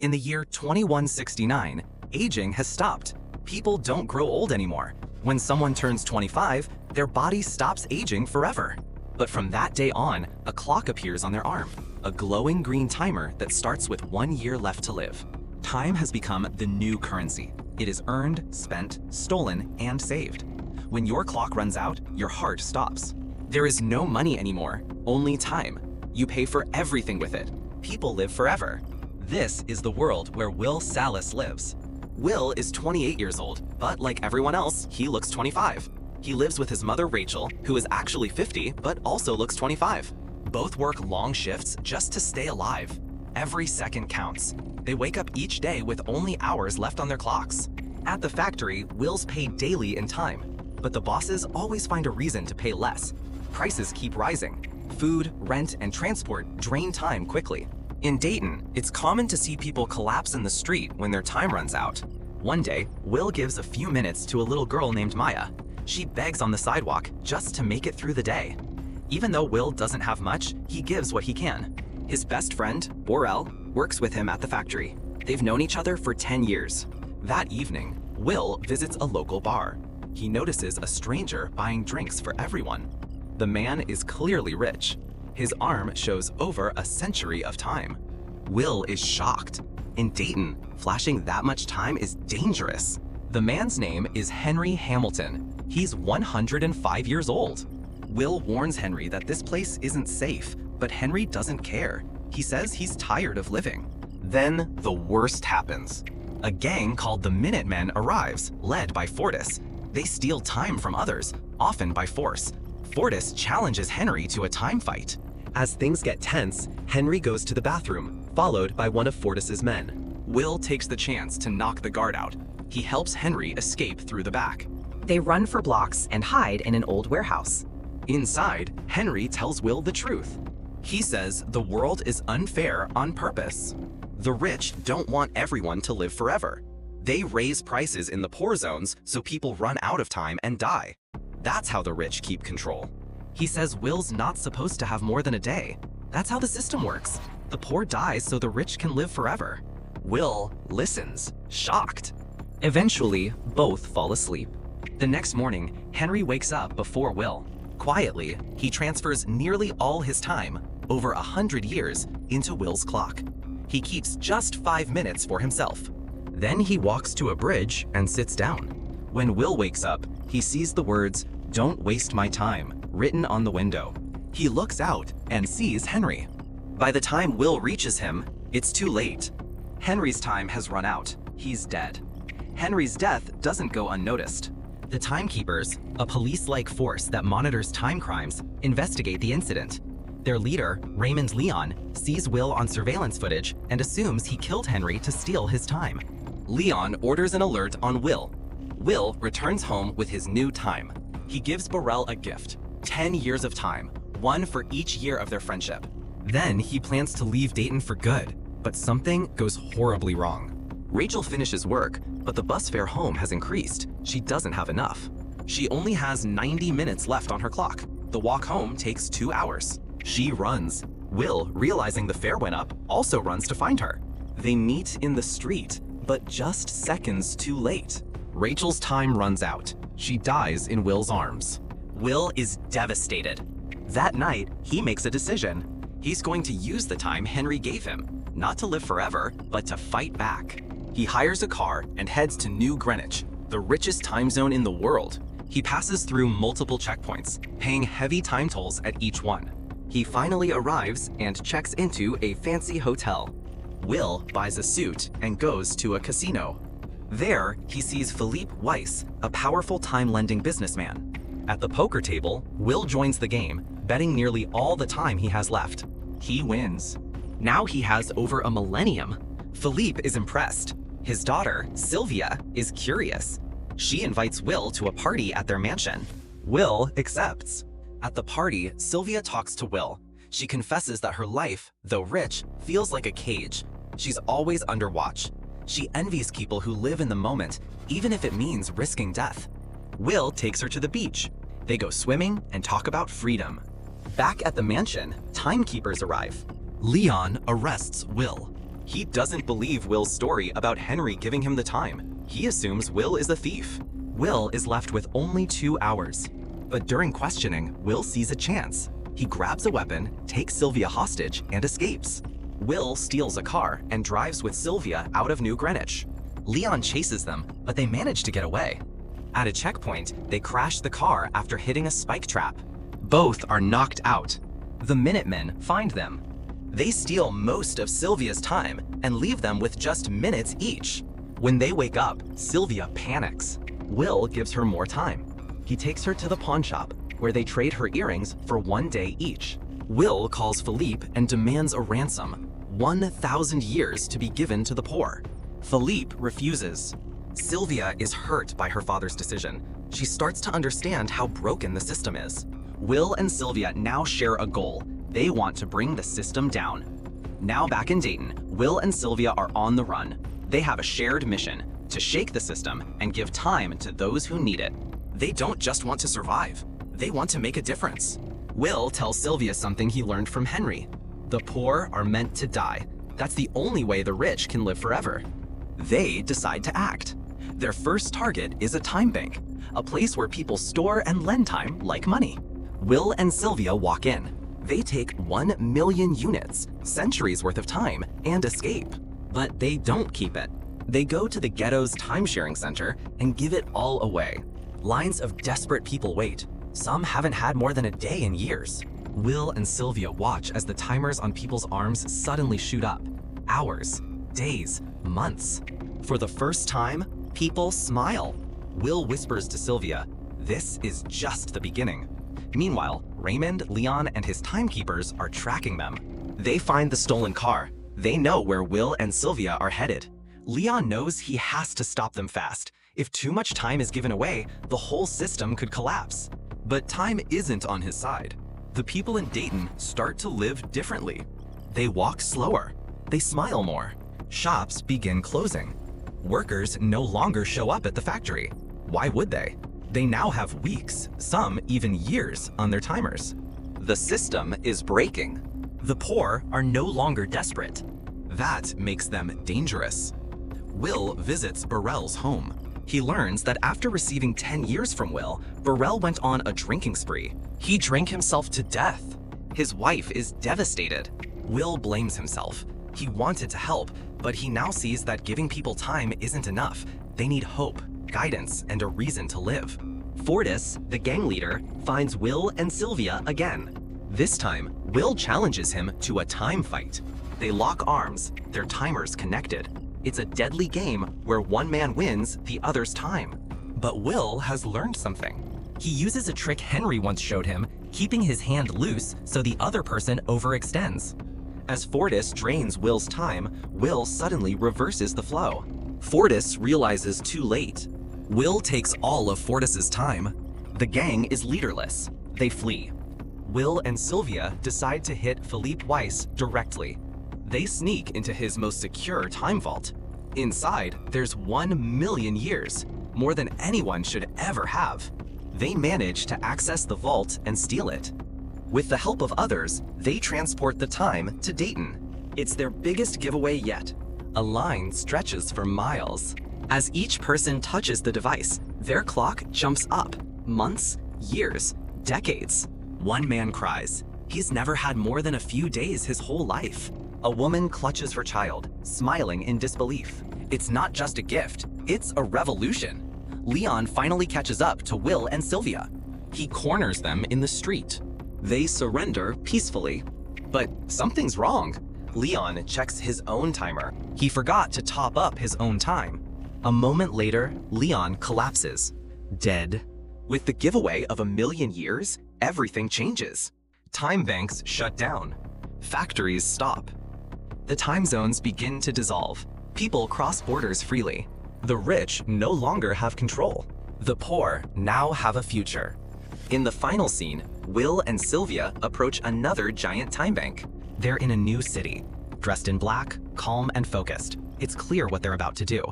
In the year 2169, aging has stopped. People don't grow old anymore. When someone turns 25, their body stops aging forever. But from that day on, a clock appears on their arm, a glowing green timer that starts with 1 year left to live. Time has become the new currency. It is earned, spent, stolen, and saved. When your clock runs out, your heart stops. There is no money anymore, only time. You pay for everything with it. People live forever. This is the world where Will Salas lives. Will is 28 years old, but like everyone else, he looks 25. He lives with his mother Rachel, who is actually 50, but also looks 25. Both work long shifts just to stay alive. Every second counts. They wake up each day with only hours left on their clocks. At the factory, Will's paid daily in time, but the bosses always find a reason to pay less. Prices keep rising. Food, rent, and transport drain time quickly. In Dayton, it's common to see people collapse in the street when their time runs out. One day, Will gives a few minutes to a little girl named Maya. She begs on the sidewalk just to make it through the day. Even though Will doesn't have much, he gives what he can. His best friend, Borel, works with him at the factory. They've known each other for 10 years. That evening, Will visits a local bar. He notices a stranger buying drinks for everyone. The man is clearly rich. His arm shows over a century of time. Will is shocked. In Dayton, flashing that much time is dangerous. The man's name is Henry Hamilton. He's 105 years old. Will warns Henry that this place isn't safe, but Henry doesn't care. He says he's tired of living. Then the worst happens. A gang called the Minutemen arrives, led by Fortis. They steal time from others, often by force. Fortis challenges Henry to a time fight. As things get tense, Henry goes to the bathroom, followed by one of Fortis's men. Will takes the chance to knock the guard out. He helps Henry escape through the back. They run for blocks and hide in an old warehouse. Inside, Henry tells Will the truth. He says the world is unfair on purpose. The rich don't want everyone to live forever. They raise prices in the poor zones so people run out of time and die. That's how the rich keep control. He says Will's not supposed to have more than a day. That's how the system works. The poor dies so the rich can live forever. Will listens, shocked. Eventually, both fall asleep. The next morning, Henry wakes up before Will. Quietly, he transfers nearly all his time, over 100 years, into Will's clock. He keeps just 5 minutes for himself. Then he walks to a bridge and sits down. When Will wakes up, he sees the words, "Don't waste my time," written on the window. He looks out and sees Henry. By the time Will reaches him, it's too late. Henry's time has run out. He's dead. Henry's death doesn't go unnoticed. The timekeepers, a police-like force that monitors time crimes, investigate the incident. Their leader, Raymond Leon, sees Will on surveillance footage and assumes he killed Henry to steal his time. Leon orders an alert on Will. Will returns home with his new time. He gives Borel a gift, 10 years of time, one for each year of their friendship. Then he plans to leave Dayton for good, but something goes horribly wrong. Rachel finishes work, but the bus fare home has increased. She doesn't have enough. She only has 90 minutes left on her clock. The walk home takes 2 hours. She runs. Will, realizing the fare went up, also runs to find her. They meet in the street, but just seconds too late. Rachel's time runs out. She dies in Will's arms. Will is devastated. That night, he makes a decision. He's going to use the time Henry gave him, not to live forever, but to fight back. He hires a car and heads to New Greenwich, the richest time zone in the world. He passes through multiple checkpoints, paying heavy time tolls at each one. He finally arrives and checks into a fancy hotel. Will buys a suit and goes to a casino. There, he sees Philippe Weiss, a powerful time-lending businessman. At the poker table, Will joins the game, betting nearly all the time he has left. He wins. Now he has over a millennium. Philippe is impressed. His daughter, Sylvia, is curious. She invites Will to a party at their mansion. Will accepts. At the party, Sylvia talks to Will. She confesses that her life, though rich, feels like a cage. She's always under watch. She envies people who live in the moment, even if it means risking death. Will takes her to the beach. They go swimming and talk about freedom. Back at the mansion, timekeepers arrive. Leon arrests Will. He doesn't believe Will's story about Henry giving him the time. He assumes Will is a thief. Will is left with only 2 hours. But during questioning, Will sees a chance. He grabs a weapon, takes Sylvia hostage, and escapes. Will steals a car and drives with Sylvia out of New Greenwich. Leon chases them, but they manage to get away. At a checkpoint, they crash the car after hitting a spike trap. Both are knocked out. The Minutemen find them. They steal most of Sylvia's time and leave them with just minutes each. When they wake up, Sylvia panics. Will gives her more time. He takes her to the pawn shop, where they trade her earrings for 1 day each. Will calls Philippe and demands a ransom, 1,000 years to be given to the poor. Philippe refuses. Sylvia is hurt by her father's decision. She starts to understand how broken the system is. Will and Sylvia now share a goal. They want to bring the system down. Now back in Dayton, Will and Sylvia are on the run. They have a shared mission: to shake the system and give time to those who need it. They don't just want to survive. They want to make a difference. Will tells Sylvia something he learned from Henry. The poor are meant to die. That's the only way the rich can live forever. They decide to act. Their first target is a time bank, a place where people store and lend time like money. Will and Sylvia walk in. They take 1 million units, centuries worth of time, and escape. But they don't keep it. They go to the ghetto's time-sharing center and give it all away. Lines of desperate people wait. Some haven't had more than a day in years. Will and Sylvia watch as the timers on people's arms suddenly shoot up. Hours, days, months. For the first time, people smile. Will whispers to Sylvia, "This is just the beginning." Meanwhile, Raymond, Leon, and his timekeepers are tracking them. They find the stolen car. They know where Will and Sylvia are headed. Leon knows he has to stop them fast. If too much time is given away, the whole system could collapse. But time isn't on his side. The people in Dayton start to live differently. They walk slower. They smile more. Shops begin closing. Workers no longer show up at the factory. Why would they? They now have weeks, some even years, on their timers. The system is breaking. The poor are no longer desperate. That makes them dangerous. Will visits Burrell's home. He learns that after receiving 10 years from Will, Burrell went on a drinking spree. He drank himself to death. His wife is devastated. Will blames himself. He wanted to help, but he now sees that giving people time isn't enough. They need hope, guidance, and a reason to live. Fortis, the gang leader, finds Will and Sylvia again. This time, Will challenges him to a time fight. They lock arms, their timers connected. It's a deadly game where one man wins the other's time. But Will has learned something. He uses a trick Henry once showed him, keeping his hand loose so the other person overextends. As Fortis drains Will's time, Will suddenly reverses the flow. Fortis realizes too late. Will takes all of Fortis's time. The gang is leaderless. They flee. Will and Sylvia decide to hit Philippe Weiss directly. They sneak into his most secure time vault. Inside, there's 1 million years, more than anyone should ever have. They manage to access the vault and steal it. With the help of others, they transport the time to Dayton. It's their biggest giveaway yet. A line stretches for miles. As each person touches the device, their clock jumps up. Months, years, decades. One man cries. He's never had more than a few days his whole life. A woman clutches her child, smiling in disbelief. It's not just a gift, it's a revolution. Leon finally catches up to Will and Sylvia. He corners them in the street. They surrender peacefully. But something's wrong. Leon checks his own timer. He forgot to top up his own time. A moment later, Leon collapses, dead. With the giveaway of 1 million years, everything changes. Time banks shut down. Factories stop. The time zones begin to dissolve. People cross borders freely. The rich no longer have control. The poor now have a future. In the final scene, Will and Sylvia approach another giant time bank. They're in a new city. Dressed in black, calm and focused. It's clear what they're about to do.